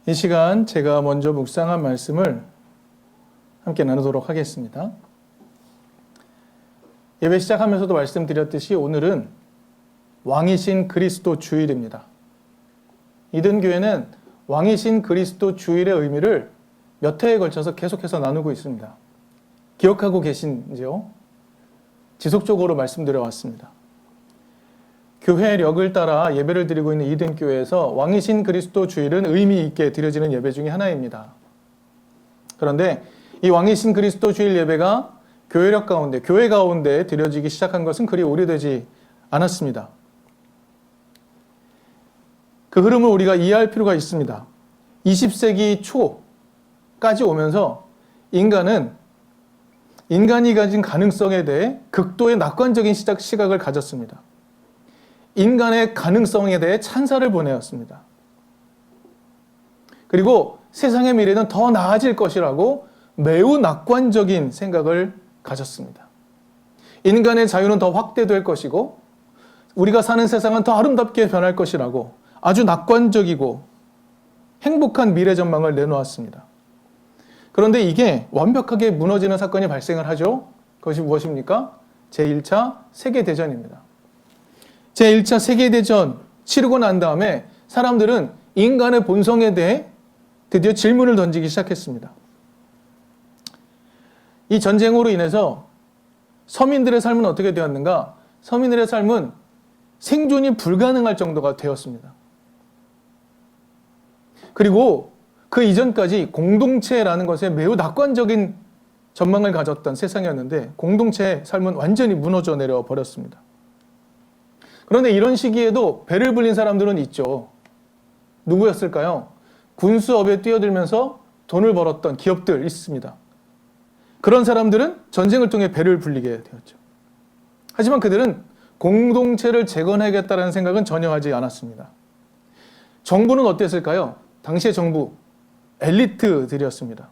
이 시간 제가 먼저 묵상한 말씀을 함께 나누도록 하겠습니다. 예배 시작하면서도 말씀드렸듯이 오늘은 왕이신 그리스도 주일입니다. 이든교회는 왕이신 그리스도 주일의 의미를 몇 회에 걸쳐서 계속해서 나누고 있습니다. 기억하고 계신지요? 지속적으로 말씀드려왔습니다. 교회력을 따라 예배를 드리고 있는 이든교회에서 왕이신 그리스도 주일은 의미 있게 드려지는 예배 중에 하나입니다. 그런데 이 왕이신 그리스도 주일 예배가 교회력 가운데, 교회 가운데 드려지기 시작한 것은 그리 오래되지 않았습니다. 그 흐름을 우리가 이해할 필요가 있습니다. 20세기 초까지 오면서 인간이 가진 가능성에 대해 극도의 낙관적인 시각을 가졌습니다. 인간의 가능성에 대해 찬사를 보내었습니다. 그리고 세상의 미래는 더 나아질 것이라고 매우 낙관적인 생각을 가졌습니다. 인간의 자유는 더 확대될 것이고 우리가 사는 세상은 더 아름답게 변할 것이라고 아주 낙관적이고 행복한 미래 전망을 내놓았습니다. 그런데 이게 완벽하게 무너지는 사건이 발생을 하죠. 그것이 무엇입니까? 제1차 세계대전입니다. 제1차 세계대전 치르고 난 다음에 사람들은 인간의 본성에 대해 드디어 질문을 던지기 시작했습니다. 이 전쟁으로 인해서 서민들의 삶은 어떻게 되었는가? 서민들의 삶은 생존이 불가능할 정도가 되었습니다. 그리고 그 이전까지 공동체라는 것에 매우 낙관적인 전망을 가졌던 세상이었는데 공동체의 삶은 완전히 무너져 내려 버렸습니다. 그런데 이런 시기에도 배를 불린 사람들은 있죠. 누구였을까요? 군수업에 뛰어들면서 돈을 벌었던 기업들 있습니다. 그런 사람들은 전쟁을 통해 배를 불리게 되었죠. 하지만 그들은 공동체를 재건하겠다는 생각은 전혀 하지 않았습니다. 정부는 어땠을까요? 당시의 정부, 엘리트들이었습니다.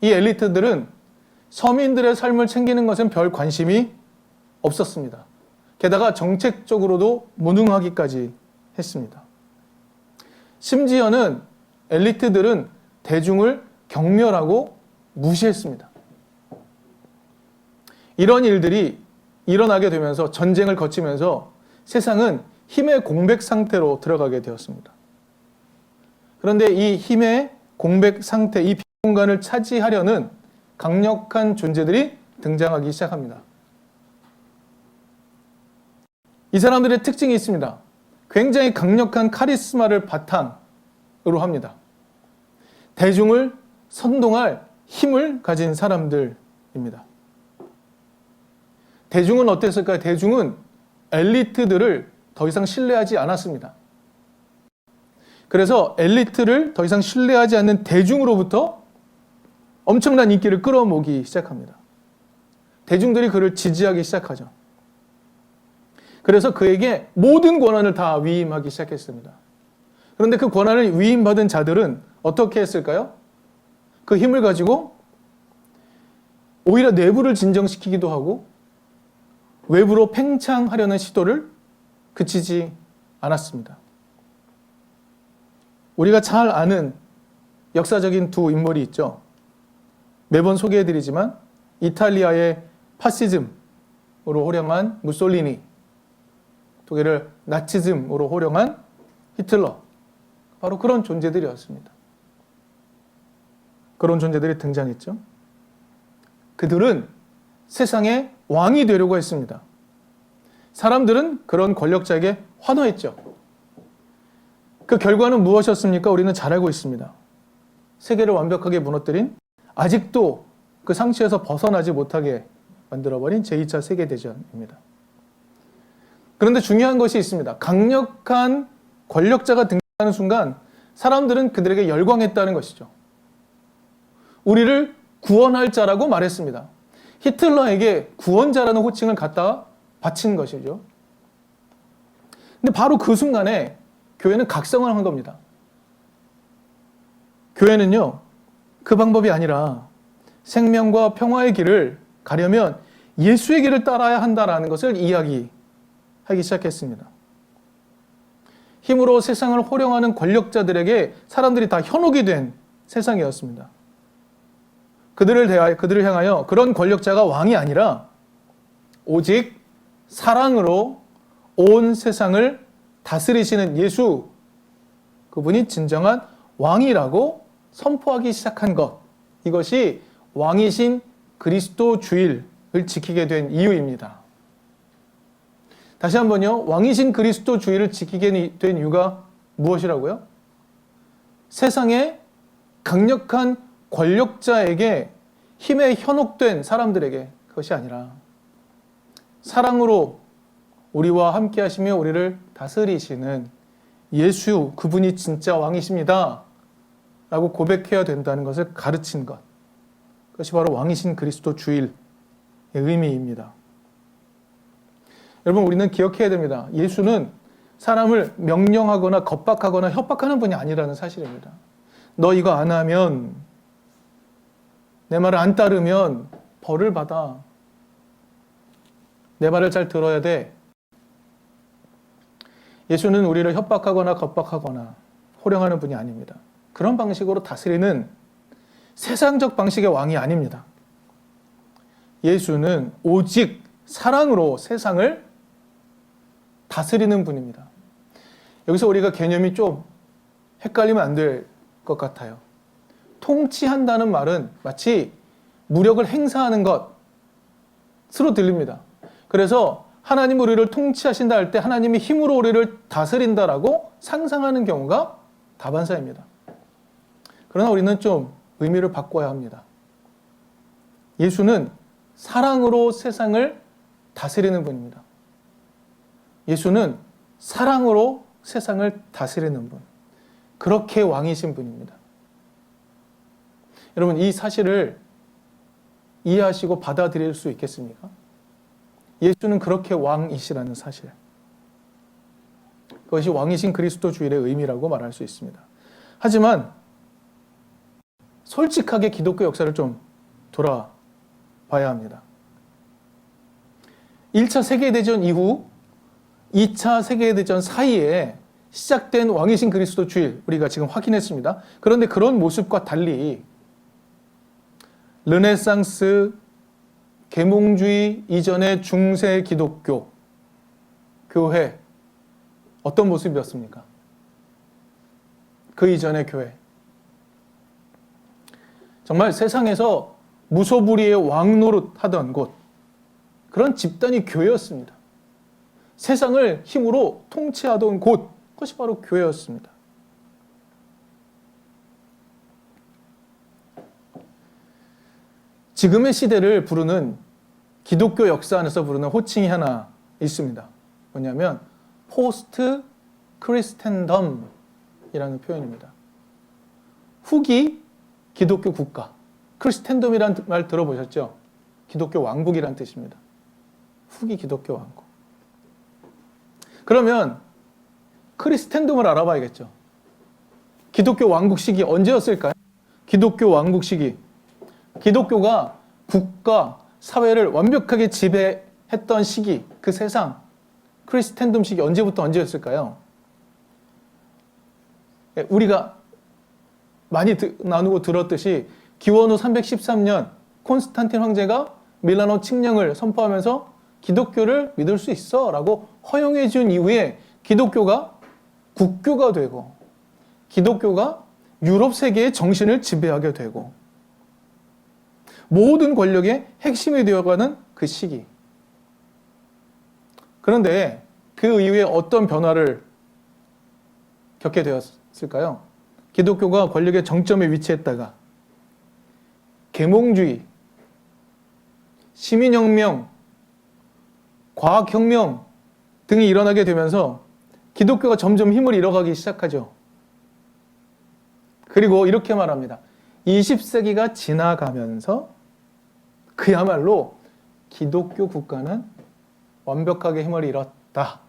이 엘리트들은 서민들의 삶을 챙기는 것은 별 관심이 없었습니다. 게다가 정책적으로도 무능하기까지 했습니다. 심지어는 엘리트들은 대중을 경멸하고 무시했습니다. 이런 일들이 일어나게 되면서 전쟁을 거치면서 세상은 힘의 공백 상태로 들어가게 되었습니다. 그런데 이 힘의 공백 상태, 이 공간을 차지하려는 강력한 존재들이 등장하기 시작합니다. 이 사람들의 특징이 있습니다. 굉장히 강력한 카리스마를 바탕으로 합니다. 대중을 선동할 힘을 가진 사람들입니다. 대중은 어땠을까요? 대중은 엘리트들을 더 이상 신뢰하지 않았습니다. 그래서 엘리트를 더 이상 신뢰하지 않는 대중으로부터 엄청난 인기를 끌어모으기 시작합니다. 대중들이 그를 지지하기 시작하죠. 그래서 그에게 모든 권한을 다 위임하기 시작했습니다. 그런데 그 권한을 위임받은 자들은 어떻게 했을까요? 그 힘을 가지고 오히려 내부를 진정시키기도 하고 외부로 팽창하려는 시도를 그치지 않았습니다. 우리가 잘 아는 역사적인 두 인물이 있죠. 매번 소개해드리지만 이탈리아의 파시즘으로 호령한 무솔리니, 독일을 나치즘으로 호령한 히틀러, 바로 그런 존재들이었습니다. 그런 존재들이 등장했죠. 그들은 세상의 왕이 되려고 했습니다. 사람들은 그런 권력자에게 환호했죠. 그 결과는 무엇이었습니까? 우리는 잘 알고 있습니다. 세계를 완벽하게 무너뜨린, 아직도 그 상처에서 벗어나지 못하게 만들어버린 제2차 세계대전입니다. 그런데 중요한 것이 있습니다. 강력한 권력자가 등장하는 순간 사람들은 그들에게 열광했다는 것이죠. 우리를 구원할 자라고 말했습니다. 히틀러에게 구원자라는 호칭을 갖다 바친 것이죠. 근데 바로 그 순간에 교회는 각성을 한 겁니다. 교회는요, 그 방법이 아니라 생명과 평화의 길을 가려면 예수의 길을 따라야 한다라는 것을 이야기하기 시작했습니다. 힘으로 세상을 호령하는 권력자들에게 사람들이 다 현혹이 된 세상이었습니다. 그들을 향하여 그런 권력자가 왕이 아니라 오직 사랑으로 온 세상을 다스리시는 예수, 그분이 진정한 왕이라고 선포하기 시작한 것, 이것이 왕이신 그리스도 주일을 지키게 된 이유입니다. 다시 한번요. 왕이신 그리스도 주일을 지키게 된 이유가 무엇이라고요? 세상의 강력한 권력자에게 힘에 현혹된 사람들에게 그것이 아니라 사랑으로 우리와 함께 하시며 우리를 다스리시는 예수, 그분이 진짜 왕이십니다 라고 고백해야 된다는 것을 가르친 것, 그것이 바로 왕이신 그리스도 주일의 의미입니다. 여러분, 우리는 기억해야 됩니다. 예수는 사람을 명령하거나 겁박하거나 협박하는 분이 아니라는 사실입니다. 너 이거 안 하면, 내 말을 안 따르면 벌을 받아. 내 말을 잘 들어야 돼. 예수는 우리를 협박하거나 겁박하거나 호령하는 분이 아닙니다. 그런 방식으로 다스리는 세상적 방식의 왕이 아닙니다. 예수는 오직 사랑으로 세상을 다스리는 분입니다. 여기서 우리가 개념이 좀 헷갈리면 안 될 것 같아요. 통치한다는 말은 마치 무력을 행사하는 것으로 들립니다. 그래서 하나님 우리를 통치하신다 할 때 하나님이 힘으로 우리를 다스린다라고 상상하는 경우가 다반사입니다. 그러나 우리는 좀 의미를 바꿔야 합니다. 예수는 사랑으로 세상을 다스리는 분입니다. 예수는 사랑으로 세상을 다스리는 분. 그렇게 왕이신 분입니다. 여러분, 이 사실을 이해하시고 받아들일 수 있겠습니까? 예수는 그렇게 왕이시라는 사실. 그것이 왕이신 그리스도 주일의 의미라고 말할 수 있습니다. 하지만 솔직하게 기독교 역사를 좀 돌아봐야 합니다. 1차 세계대전 이후 2차 세계대전 사이에 시작된 왕이신 그리스도 주일, 우리가 지금 확인했습니다. 그런데 그런 모습과 달리 르네상스, 계몽주의 이전의 중세 기독교 교회, 어떤 모습이었습니까? 그 이전의 교회, 정말 세상에서 무소불위의 왕노릇 하던 곳, 그런 집단이 교회였습니다. 세상을 힘으로 통치하던 곳, 그것이 바로 교회였습니다. 지금의 시대를 부르는, 기독교 역사 안에서 부르는 호칭이 하나 있습니다. 뭐냐면 포스트 크리스텐덤이라는 표현입니다. 후기 기독교 국가. 크리스텐덤이라는 말 들어보셨죠? 기독교 왕국이라는 뜻입니다. 후기 기독교 왕국. 그러면 크리스텐덤을 알아봐야겠죠. 기독교 왕국 시기 언제였을까요? 기독교 왕국 시기. 기독교가 국가, 사회를 완벽하게 지배했던 시기, 그 세상, 크리스텐덤 시기 언제부터 언제였을까요? 우리가 많이 나누고 들었듯이 기원 후 313년 콘스탄틴 황제가 밀라노 칙령을 선포하면서 기독교를 믿을 수 있어 라고 허용해 준 이후에 기독교가 국교가 되고 기독교가 유럽 세계의 정신을 지배하게 되고 모든 권력의 핵심이 되어가는 그 시기. 그런데 그 이후에 어떤 변화를 겪게 되었을까요? 기독교가 권력의 정점에 위치했다가 계몽주의, 시민혁명, 과학혁명 등이 일어나게 되면서 기독교가 점점 힘을 잃어가기 시작하죠. 그리고 이렇게 말합니다. 20세기가 지나가면서 그야말로 기독교 국가는 완벽하게 힘을 잃었다.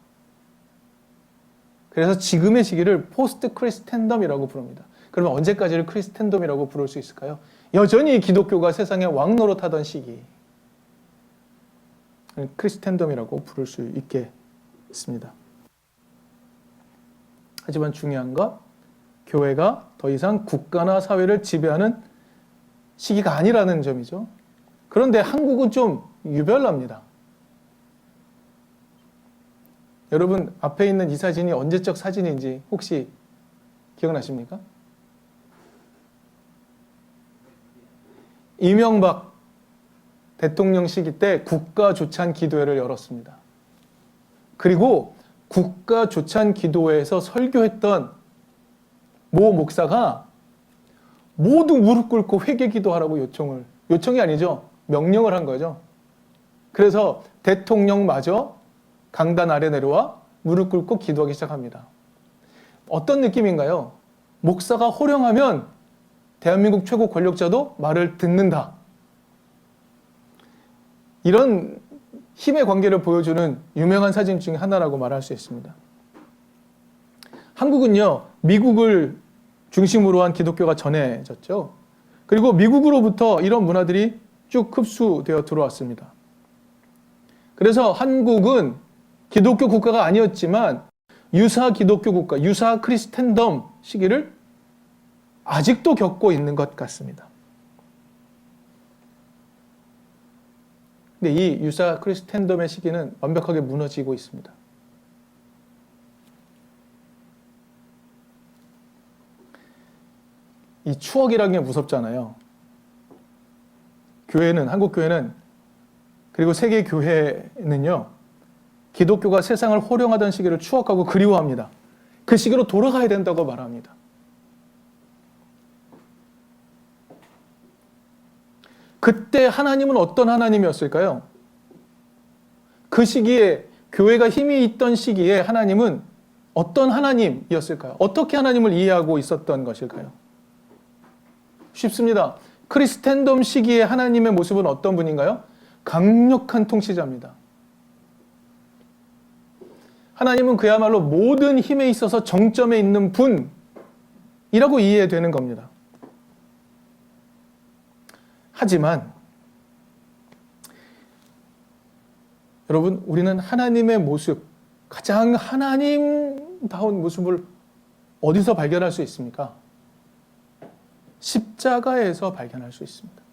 그래서 지금의 시기를 포스트 크리스텐덤이라고 부릅니다. 그러면 언제까지를 크리스텐덤이라고 부를 수 있을까요? 여전히 기독교가 세상에 왕노릇하던 시기. 크리스텐덤이라고 부를 수 있겠습니다. 하지만 중요한 건 교회가 더 이상 국가나 사회를 지배하는 시기가 아니라는 점이죠. 그런데 한국은 좀 유별납니다. 여러분 앞에 있는 이 사진이 언제적 사진인지 혹시 기억나십니까? 이명박 대통령 시기 때 국가조찬 기도회를 열었습니다. 그리고 국가조찬 기도회에서 설교했던 모 목사가 모두 무릎 꿇고 회개 기도하라고 요청이 아니죠. 명령을 한 거죠. 그래서 대통령마저 강단 아래 내려와 무릎 꿇고 기도하기 시작합니다. 어떤 느낌인가요? 목사가 호령하면 대한민국 최고 권력자도 말을 듣는다. 이런 힘의 관계를 보여주는 유명한 사진 중에 하나라고 말할 수 있습니다. 한국은요, 미국을 중심으로 한 기독교가 전해졌죠. 그리고 미국으로부터 이런 문화들이 쭉 흡수되어 들어왔습니다. 그래서 한국은 기독교 국가가 아니었지만 유사 기독교 국가, 유사 크리스텐덤 시기를 아직도 겪고 있는 것 같습니다. 근데 이 유사 크리스텐덤의 시기는 완벽하게 무너지고 있습니다. 이 추억이라는 게 무섭잖아요. 한국 교회는, 그리고 세계 교회는요, 기독교가 세상을 호령하던 시기를 추억하고 그리워합니다. 그 시기로 돌아가야 된다고 말합니다. 그때 하나님은 어떤 하나님이었을까요? 그 시기에, 교회가 힘이 있던 시기에 하나님은 어떤 하나님이었을까요? 어떻게 하나님을 이해하고 있었던 것일까요? 쉽습니다. 크리스텐덤 시기의 하나님의 모습은 어떤 분인가요? 강력한 통치자입니다. 하나님은 그야말로 모든 힘에 있어서 정점에 있는 분이라고 이해되는 겁니다. 하지만 여러분, 우리는 하나님의 모습, 가장 하나님다운 모습을 어디서 발견할 수 있습니까? 십자가에서 발견할 수 있습니다.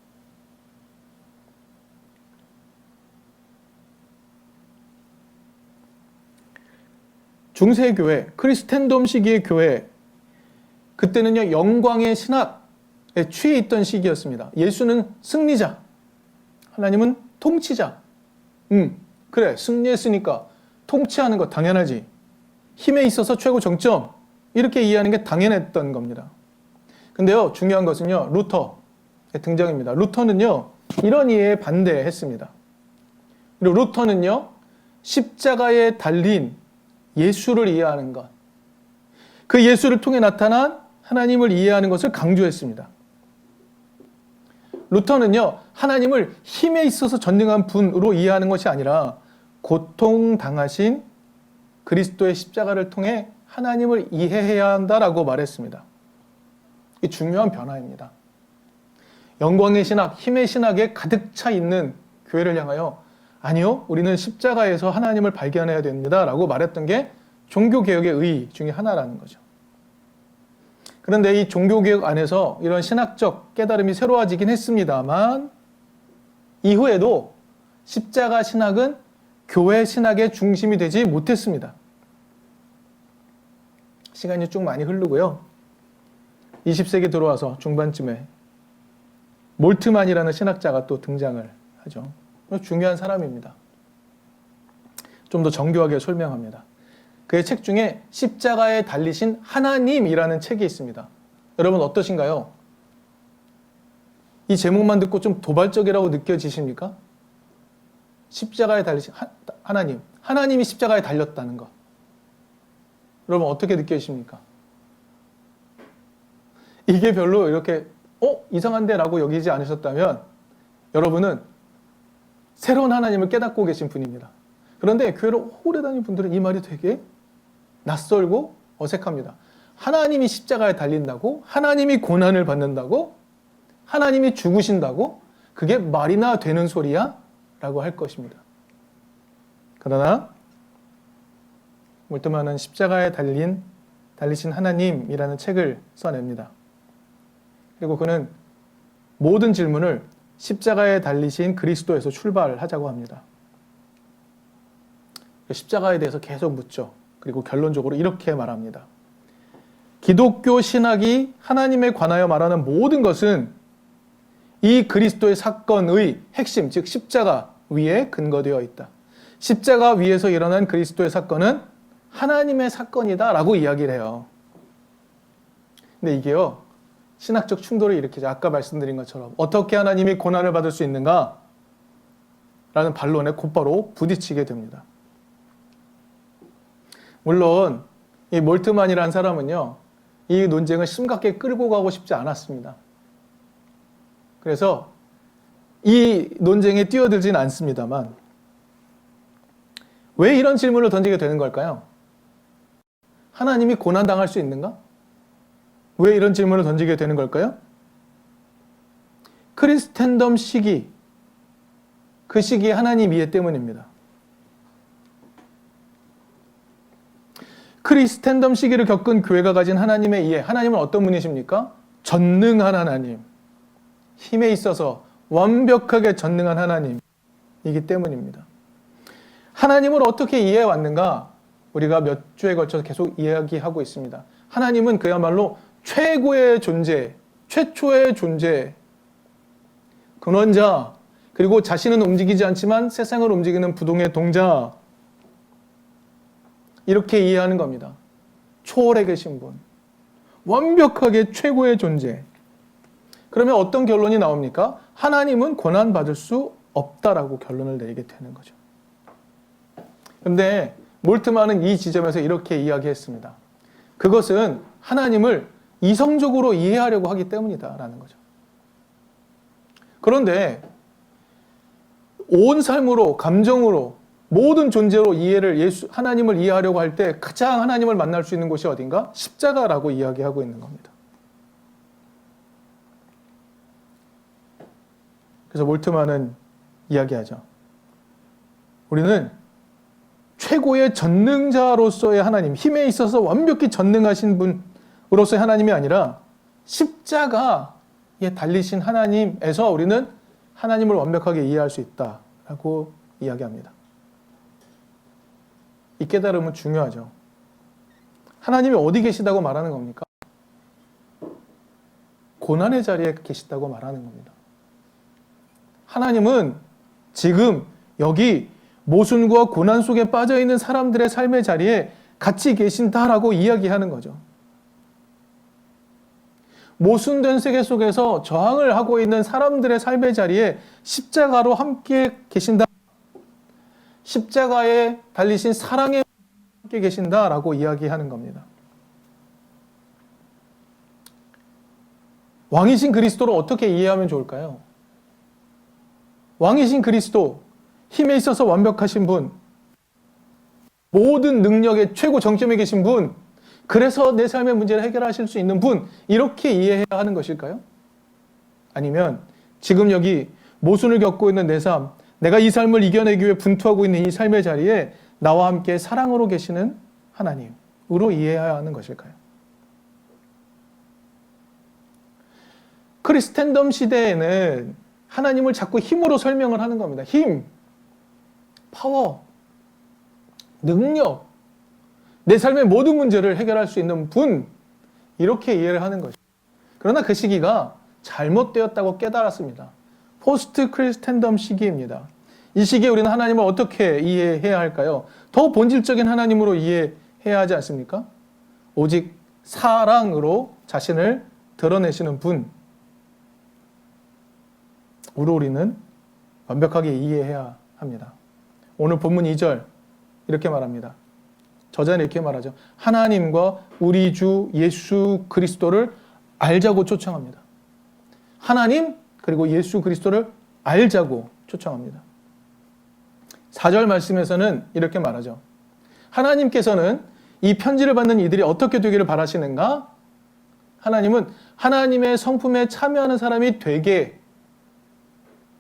중세교회, 크리스텐덤 시기의 교회, 그때는요, 영광의 신학에 취해 있던 시기였습니다. 예수는 승리자, 하나님은 통치자. 그래, 승리했으니까 통치하는 거 당연하지. 힘에 있어서 최고 정점, 이렇게 이해하는 게 당연했던 겁니다. 근데요, 중요한 것은요, 루터의 등장입니다. 루터는요, 이런 이해에 반대했습니다. 그리고 루터는요, 십자가에 달린 예수를 이해하는 것, 그 예수를 통해 나타난 하나님을 이해하는 것을 강조했습니다. 루터는요, 하나님을 힘에 있어서 전능한 분으로 이해하는 것이 아니라 고통당하신 그리스도의 십자가를 통해 하나님을 이해해야 한다라고 말했습니다. 이 중요한 변화입니다. 영광의 신학, 힘의 신학에 가득 차 있는 교회를 향하여 아니요, 우리는 십자가에서 하나님을 발견해야 됩니다 라고 말했던 게 종교개혁의 의 중에 하나라는 거죠. 그런데 이 종교개혁 안에서 이런 신학적 깨달음이 새로워지긴 했습니다만 이후에도 십자가 신학은 교회 신학의 중심이 되지 못했습니다. 시간이 쭉 많이 흐르고요. 20세기 들어와서 중반쯤에 몰트만이라는 신학자가 또 등장을 하죠. 중요한 사람입니다. 좀 더 정교하게 설명합니다. 그의 책 중에 십자가에 달리신 하나님이라는 책이 있습니다. 여러분 어떠신가요? 이 제목만 듣고 좀 도발적이라고 느껴지십니까? 십자가에 달리신 하나님. 하나님이 십자가에 달렸다는 것. 여러분 어떻게 느껴지십니까? 이게 별로 이렇게 이상한데 라고 여기지 않으셨다면 여러분은 새로운 하나님을 깨닫고 계신 분입니다. 그런데 교회를 오래 다닌 분들은 이 말이 되게 낯설고 어색합니다. 하나님이 십자가에 달린다고? 하나님이 고난을 받는다고? 하나님이 죽으신다고? 그게 말이나 되는 소리야? 라고 할 것입니다. 그러나 몰트만은 십자가에 달린 달리신 하나님이라는 책을 써냅니다. 그리고 그는 모든 질문을 십자가에 달리신 그리스도에서 출발하자고 합니다. 십자가에 대해서 계속 묻죠. 그리고 결론적으로 이렇게 말합니다. 기독교 신학이 하나님에 관하여 말하는 모든 것은 이 그리스도의 사건의 핵심, 즉 십자가 위에 근거되어 있다. 십자가 위에서 일어난 그리스도의 사건은 하나님의 사건이다 라고 이야기를 해요. 근데 이게요, 신학적 충돌을 일으키죠. 아까 말씀드린 것처럼 어떻게 하나님이 고난을 받을 수 있는가? 라는 반론에 곧바로 부딪히게 됩니다. 물론 이 몰트만이라는 사람은요, 이 논쟁을 심각하게 끌고 가고 싶지 않았습니다. 그래서 이 논쟁에 뛰어들진 않습니다만 왜 이런 질문을 던지게 되는 걸까요? 하나님이 고난당할 수 있는가? 왜 이런 질문을 던지게 되는 걸까요? 크리스텐덤 시기, 그 시기에 하나님 이해 때문입니다. 크리스텐덤 시기를 겪은 교회가 가진 하나님의 이해, 하나님은 어떤 분이십니까? 전능한 하나님, 힘에 있어서 완벽하게 전능한 하나님이기 때문입니다. 하나님을 어떻게 이해해 왔는가? 우리가 몇 주에 걸쳐서 계속 이야기하고 있습니다. 하나님은 그야말로 최고의 존재, 최초의 존재, 근원자, 그리고 자신은 움직이지 않지만 세상을 움직이는 부동의 동자, 이렇게 이해하는 겁니다. 초월해 계신 분, 완벽하게 최고의 존재. 그러면 어떤 결론이 나옵니까? 하나님은 고난받을 수 없다라고 결론을 내리게 되는 거죠. 그런데 몰트만은 이 지점에서 이렇게 이야기했습니다. 그것은 하나님을 이성적으로 이해하려고 하기 때문이다라는 거죠. 그런데 온 삶으로, 감정으로, 모든 존재로 하나님을 이해하려고 할 때 가장 하나님을 만날 수 있는 곳이 어딘가? 십자가라고 이야기하고 있는 겁니다. 그래서 몰트만은 이야기하죠. 우리는 최고의 전능자로서의 하나님, 힘에 있어서 완벽히 전능하신 분으로서의 하나님이 아니라 십자가에 달리신 하나님에서 우리는 하나님을 완벽하게 이해할 수 있다라고 이야기합니다. 이 깨달음은 중요하죠. 하나님이 어디 계시다고 말하는 겁니까? 고난의 자리에 계시다고 말하는 겁니다. 하나님은 지금 여기 모순과 고난 속에 빠져있는 사람들의 삶의 자리에 같이 계신다라고 이야기하는 거죠. 모순된 세계 속에서 저항을 하고 있는 사람들의 삶의 자리에 십자가로 함께 계신다. 십자가에 달리신 사랑에 함께 계신다라고 이야기하는 겁니다. 왕이신 그리스도를 어떻게 이해하면 좋을까요? 왕이신 그리스도, 힘에 있어서 완벽하신 분, 모든 능력의 최고 정점에 계신 분, 그래서 내 삶의 문제를 해결하실 수 있는 분, 이렇게 이해해야 하는 것일까요? 아니면 지금 여기 모순을 겪고 있는 내 삶, 내가 이 삶을 이겨내기 위해 분투하고 있는 이 삶의 자리에 나와 함께 사랑으로 계시는 하나님으로 이해해야 하는 것일까요? 크리스텐덤 시대에는 하나님을 자꾸 힘으로 설명을 하는 겁니다. 힘, 파워, 능력, 내 삶의 모든 문제를 해결할 수 있는 분, 이렇게 이해를 하는 것이죠. 그러나 그 시기가 잘못되었다고 깨달았습니다. 포스트 크리스텐덤 시기입니다. 이 시기에 우리는 하나님을 어떻게 이해해야 할까요? 더 본질적인 하나님으로 이해해야 하지 않습니까? 오직 사랑으로 자신을 드러내시는 분으로 우리는 완벽하게 이해해야 합니다. 오늘 본문 2절 이렇게 말합니다. 저자는 이렇게 말하죠. 하나님과 우리 주 예수 그리스도를 알자고 초청합니다. 하나님 그리고 예수 그리스도를 알자고 초청합니다. 4절 말씀에서는 이렇게 말하죠. 하나님께서는 이 편지를 받는 이들이 어떻게 되기를 바라시는가? 하나님은 하나님의 성품에 참여하는 사람이 되게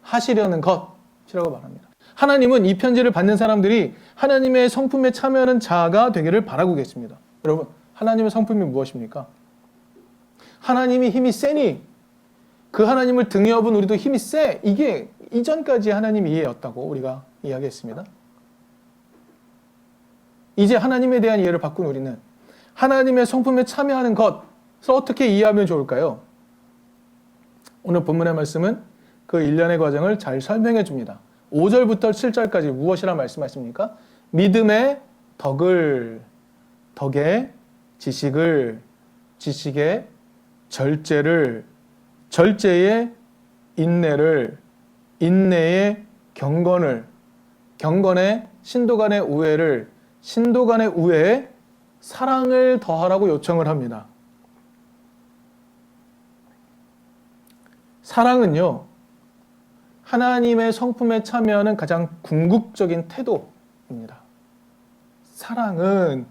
하시려는 것이라고 말합니다. 하나님은 이 편지를 받는 사람들이 하나님의 성품에 참여하는 자가 되기를 바라고 계십니다. 여러분, 하나님의 성품이 무엇입니까? 하나님이 힘이 세니 그 하나님을 등에 업은 우리도 힘이 세. 이게 이전까지 하나님 이해였다고 우리가 이야기했습니다. 이제 하나님에 대한 이해를 바꾼 우리는 하나님의 성품에 참여하는 것을 어떻게 이해하면 좋을까요? 오늘 본문의 말씀은 그 일련의 과정을 잘 설명해 줍니다. 5절부터 7절까지 무엇이라 말씀하십니까? 믿음의 덕에 지식을, 지식에 절제를, 절제에 인내를, 인내에 경건을, 경건에 신도 간의 우애를, 신도 간의 우애에 사랑을 더하라고 요청을 합니다. 사랑은요, 하나님의 성품에 참여하는 가장 궁극적인 태도입니다. 사랑은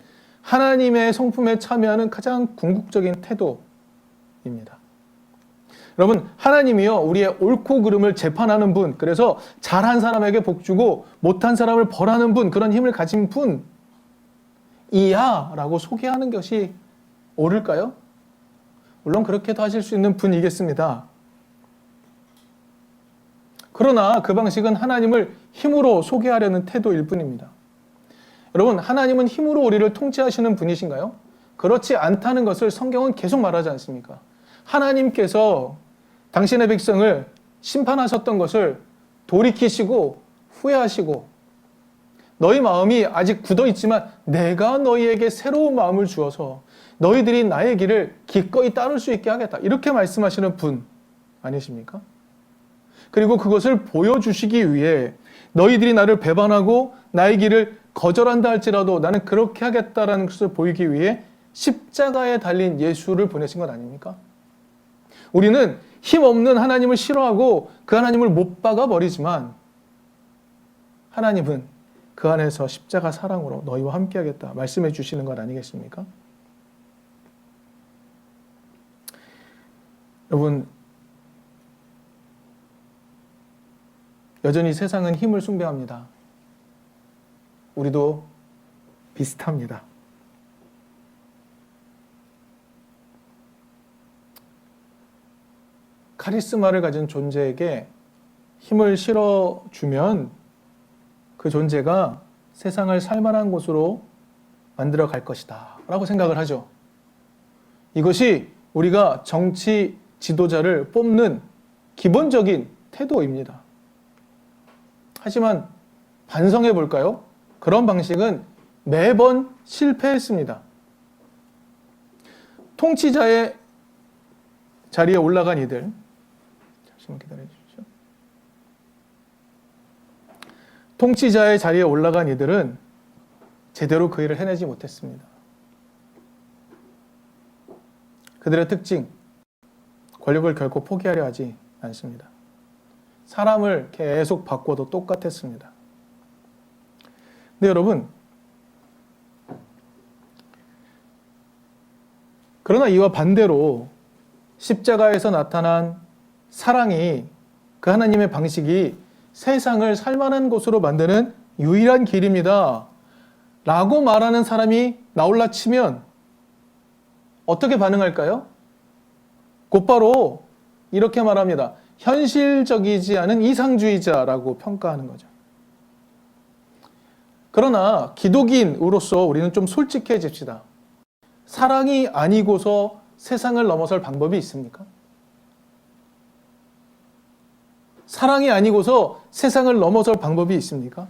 하나님의 성품에 참여하는 가장 궁극적인 태도입니다. 여러분, 하나님이요, 우리의 옳고 그름을 재판하는 분, 그래서 잘한 사람에게 복 주고 못한 사람을 벌하는 분, 그런 힘을 가진 분이야 라고 소개하는 것이 옳을까요? 물론 그렇게도 하실 수 있는 분이겠습니다. 그러나 그 방식은 하나님을 힘으로 소개하려는 태도일 뿐입니다. 여러분, 하나님은 힘으로 우리를 통치하시는 분이신가요? 그렇지 않다는 것을 성경은 계속 말하지 않습니까? 하나님께서 당신의 백성을 심판하셨던 것을 돌이키시고 후회하시고 너희 마음이 아직 굳어있지만 내가 너희에게 새로운 마음을 주어서 너희들이 나의 길을 기꺼이 따를 수 있게 하겠다. 이렇게 말씀하시는 분 아니십니까? 그리고 그것을 보여주시기 위해 너희들이 나를 배반하고 나의 길을 거절한다 할지라도 나는 그렇게 하겠다라는 것을 보이기 위해 십자가에 달린 예수를 보내신 것 아닙니까? 우리는 힘없는 하나님을 싫어하고 그 하나님을 못 박아 버리지만 하나님은 그 안에서 십자가 사랑으로 너희와 함께 하겠다 말씀해 주시는 것 아니겠습니까? 여러분, 여전히 세상은 힘을 숭배합니다. 우리도 비슷합니다. 카리스마를 가진 존재에게 힘을 실어주면 그 존재가 세상을 살만한 곳으로 만들어 갈 것이다 라고 생각을 하죠. 이것이 우리가 정치 지도자를 뽑는 기본적인 태도입니다. 하지만 반성해 볼까요? 그런 방식은 매번 실패했습니다. 통치자의 자리에 올라간 이들, 잠시만 기다려 주십시오. 통치자의 자리에 올라간 이들은 제대로 그 일을 해내지 못했습니다. 그들의 특징, 권력을 결코 포기하려 하지 않습니다. 사람을 계속 바꿔도 똑같았습니다. 근데 여러분, 그러나 이와 반대로 십자가에서 나타난 사랑이, 그 하나님의 방식이 세상을 살만한 곳으로 만드는 유일한 길입니다 라고 말하는 사람이 나올라 치면 어떻게 반응할까요? 곧바로 이렇게 말합니다. 현실적이지 않은 이상주의자라고 평가하는 거죠. 그러나 기독인으로서 우리는 좀 솔직해집시다. 사랑이 아니고서 세상을 넘어설 방법이 있습니까? 사랑이 아니고서 세상을 넘어설 방법이 있습니까?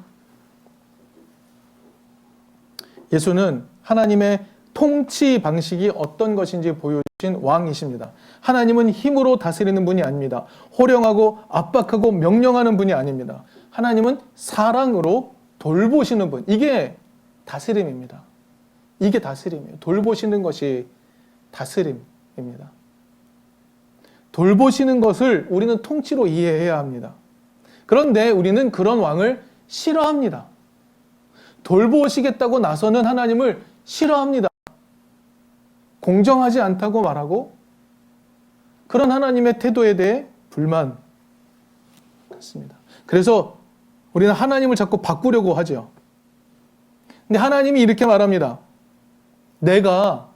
예수는 하나님의 통치 방식이 어떤 것인지 보여주신 왕이십니다. 하나님은 힘으로 다스리는 분이 아닙니다. 호령하고 압박하고 명령하는 분이 아닙니다. 하나님은 사랑으로 돌보시는 분. 이게 다스림입니다. 이게 다스림이에요. 돌보시는 것이 다스림입니다. 돌보시는 것을 우리는 통치로 이해해야 합니다. 그런데 우리는 그런 왕을 싫어합니다. 돌보시겠다고 나서는 하나님을 싫어합니다. 공정하지 않다고 말하고 그런 하나님의 태도에 대해 불만 갖습니다. 그래서 우리는 하나님을 자꾸 바꾸려고 하죠. 근데 하나님이 이렇게 말합니다. 내가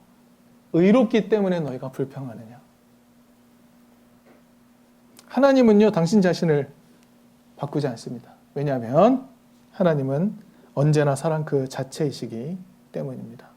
의롭기 때문에 너희가 불평하느냐? 하나님은요, 당신 자신을 바꾸지 않습니다. 왜냐하면 하나님은 언제나 사랑 그 자체이시기 때문입니다.